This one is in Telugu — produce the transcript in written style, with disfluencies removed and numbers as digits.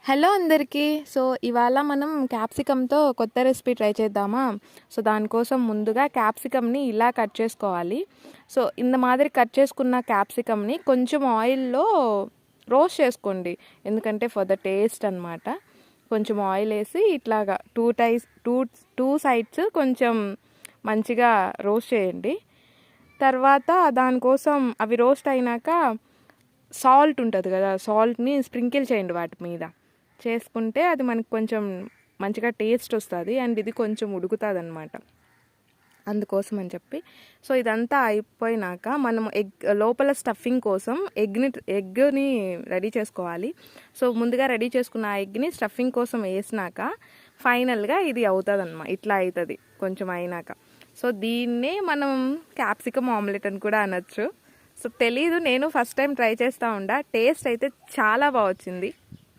హలో అందరికీ. సో, ఇవాళ మనం క్యాప్సికమ్‌తో కొత్త రెసిపీ ట్రై చేద్దామా? సో, దానికోసం ముందుగా క్యాప్సికమ్‌ని ఇలా కట్ చేసుకోవాలి. సో, ఇంత మాదిరి కట్ చేసుకున్న క్యాప్సికమ్‌ని కొంచెం ఆయిల్‌లో రోస్ట్ చేసుకోండి. ఎందుకంటే ఫర్ ద టేస్ట్ అనమాట. కొంచెం ఆయిల్ వేసి ఇట్లాగా టూ సైడ్స్ కొంచెం మంచిగా రోస్ట్ చేయండి. తర్వాత దానికోసం అవి రోస్ట్ అయినాక సాల్ట్ ఉంటుంది కదా, సాల్ట్ని స్ప్రింకిల్ చేయండి వాటి మీద. చేసుకుంటే అది మనకు కొంచెం మంచిగా టేస్ట్ వస్తుంది అండ్ ఇది కొంచెం ఉడుకుతుంది అనమాట. అందుకోసం అని చెప్పి సో ఇదంతా అయిపోయినాక మనం లోపల స్టఫింగ్ కోసం ఎగ్ని రెడీ చేసుకోవాలి. సో ముందుగా రెడీ చేసుకున్న ఆ ఎగ్ని స్టఫింగ్ కోసం వేసినాక ఫైనల్గా ఇది అవుతుంది అన్నమాట. ఇట్లా అవుతుంది కొంచెం అయినాక. సో దీన్నే మనం క్యాప్సికమ్ ఆమ్లెట్ అని కూడా అనొచ్చు. సో తెలీదు, నేను ఫస్ట్ టైం ట్రై చేస్తూ ఉండా. టేస్ట్ అయితే చాలా బాగా వచ్చింది.